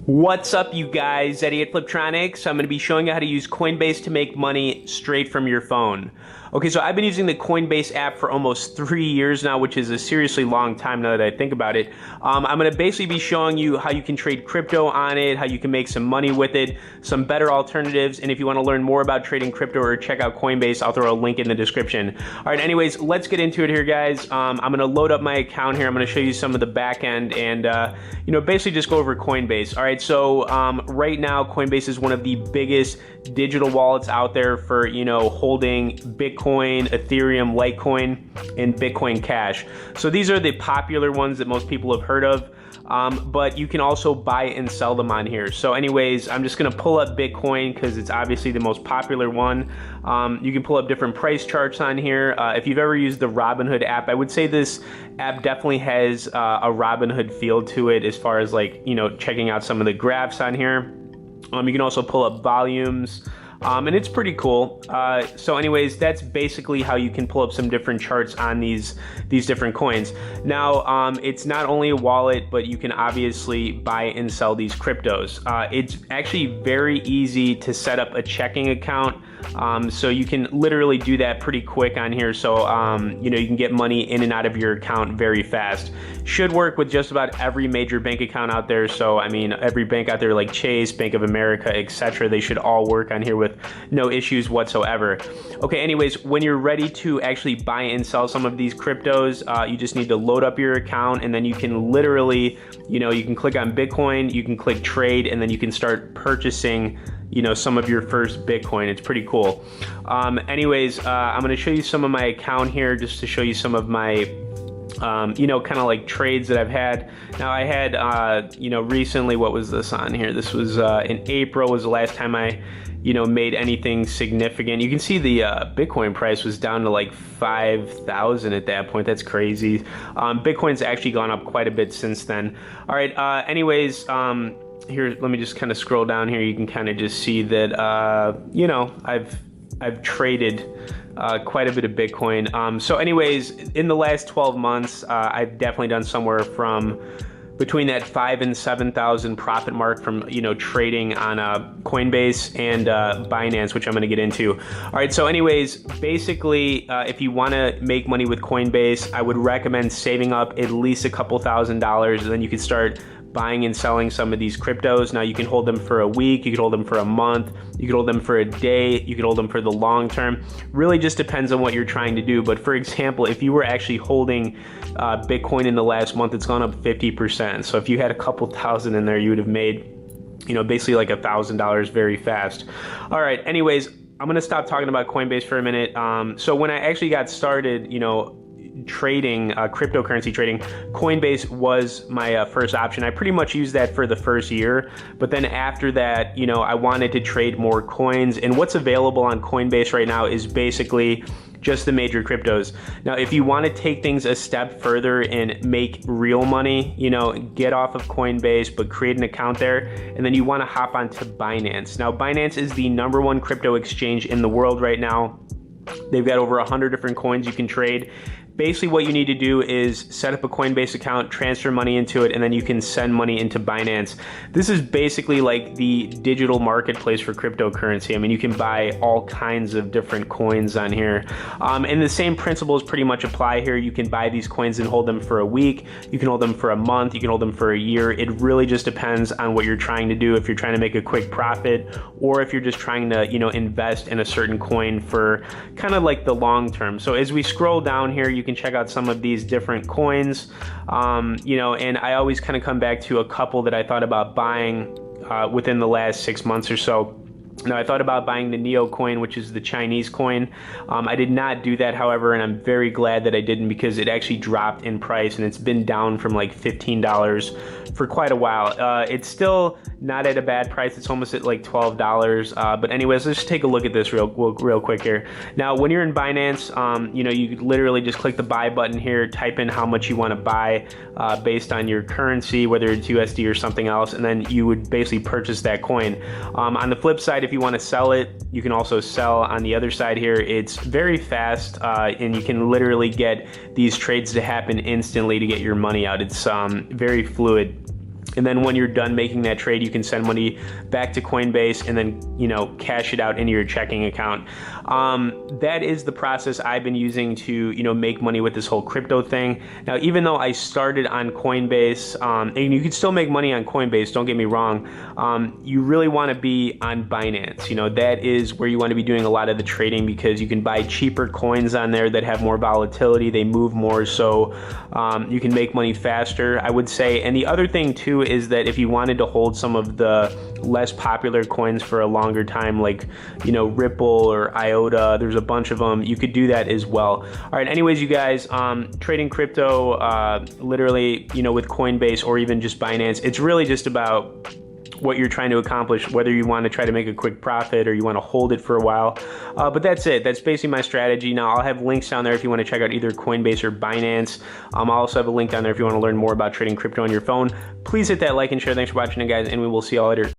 What's up, you guys? Eddie at Fliptroniks. I'm going to be showing you how to use Coinbase to make money straight from your phone. Okay, so I've been using the Coinbase app for almost 3 years now, which is a seriously long time now that I think about it. I'm going to basically be showing you how you can trade crypto on it, how you can make some money with it, some better alternatives, and if you want to learn more about trading crypto or check out Coinbase, I'll throw a link in the description. All right, anyways, let's get into it here, guys. I'm going to load up my account here. I'm going to show you some of the back end and, basically just go over Coinbase. All right, so right now, Coinbase is one of the biggest digital wallets out there for, holding Bitcoin, Ethereum, Litecoin, and Bitcoin Cash. So these are the popular ones that most people have heard of. But you can also buy and sell them on here. So anyways, I'm just going to pull up Bitcoin because it's obviously the most popular one. You can pull up different price charts on here. If you've ever used the Robinhood app, I would say this app definitely has a Robinhood feel to it as far as checking out some of the graphs on here. You can also pull up volumes. And it's pretty cool. So anyways, that's basically how you can pull up some different charts on these different coins. Now, it's not only a wallet, but you can obviously buy and sell these cryptos. It's actually very easy to set up a checking account. So you can literally do that pretty quick on here. So, you can get money in and out of your account very fast. Should work with just about every major bank account out there. So, I mean, every bank out there like Chase, Bank of America, etc., they should all work on here with no issues whatsoever. Okay, anyways, when you're ready to actually buy and sell some of these cryptos, you just need to load up your account, and then you can literally, you can click on Bitcoin, you can click trade, and then you can start purchasing some of your first Bitcoin. It's pretty cool. Anyways, I'm going to show you some of my account here just to show you some of my kind of like trades that I've had. Now I had, recently, what was this on here? This was in April was the last time I, made anything significant. You can see the Bitcoin price was down to like 5,000 at that point. That's crazy. Bitcoin's actually gone up quite a bit since then. All right. Anyways, here, let me just kind of scroll down here. You can kind of just see that, I've traded quite a bit of Bitcoin. So anyways, in the last 12 months, I've definitely done somewhere from between that 5,000 and 7,000 profit mark from, trading on Coinbase and Binance, which I'm going to get into. All right. So anyways, basically, if you want to make money with Coinbase, I would recommend saving up at least a couple $1,000s, and then you can start buying and selling some of these cryptos. Now you can hold them for a week, you can hold them for a month, you can hold them for a day, you can hold them for the long term. Really just depends on what you're trying to do. But for example, if you were actually holding Bitcoin in the last month, it's gone up 50%. So if you had a couple thousand in there, you would have made, basically like $1,000 very fast. All right, anyways, I'm gonna stop talking about Coinbase for a minute. So when I actually got started, trading, cryptocurrency trading, Coinbase was my first option. I pretty much used that for the first year, but then after that, I wanted to trade more coins, and what's available on Coinbase right now is basically just the major cryptos. Now, if you want to take things a step further and make real money, get off of Coinbase, but create an account there, and then you want to hop onto Binance. Now, Binance is the #1 crypto exchange in the world right now. They've got over 100 different coins you can trade. Basically, what you need to do is set up a Coinbase account, transfer money into it, and then you can send money into Binance. This is basically like the digital marketplace for cryptocurrency. I mean, you can buy all kinds of different coins on here. And the same principles pretty much apply here. You can buy these coins and hold them for a week. You can hold them for a month. You can hold them for a year. It really just depends on what you're trying to do. If you're trying to make a quick profit, or if you're just trying to, invest in a certain coin for kind of like the long term. So as we scroll down here, you can check out some of these different coins, and I always kind of come back to a couple that I thought about buying within the last 6 months or so. Now, I thought about buying the Neo coin, which is the Chinese coin. I did not do that, however, and I'm very glad that I didn't, because it actually dropped in price, and it's been down from like $15 for quite a while. It's still not at a bad price. It's almost at like $12. But anyways, let's just take a look at this real quick here. Now, when you're in Binance, you literally just click the buy button here, type in how much you want to buy based on your currency, whether it's USD or something else, and then you would basically purchase that coin. On the flip side, if you want to sell it, you can also sell on the other side here. It's very fast, and you can literally get these trades to happen instantly to get your money out. It's very fluid. And then when you're done making that trade, you can send money back to Coinbase and then, you know, cash it out into your checking account. That is the process I've been using to, you know, make money with this whole crypto thing. Now, even though I started on Coinbase, and you can still make money on Coinbase, don't get me wrong, you really want to be on Binance. You know, that is where you want to be doing a lot of the trading, because you can buy cheaper coins on there that have more volatility, they move more, so you can make money faster, I would say. And the other thing too is that if you wanted to hold some of the less popular coins for a longer time, like, you know, Ripple or IOTA, there's a bunch of them, you could do that as well. All right, anyways, you guys, trading crypto, literally, you know, with Coinbase or even just Binance, it's really just about what you're trying to accomplish, whether you want to try to make a quick profit or you want to hold it for a while. But that's it. That's basically my strategy. Now, I'll have links down there if you want to check out either Coinbase or Binance. I'll also have a link down there if you want to learn more about trading crypto on your phone. Please hit that like and share. Thanks for watching, guys, and we will see you all later.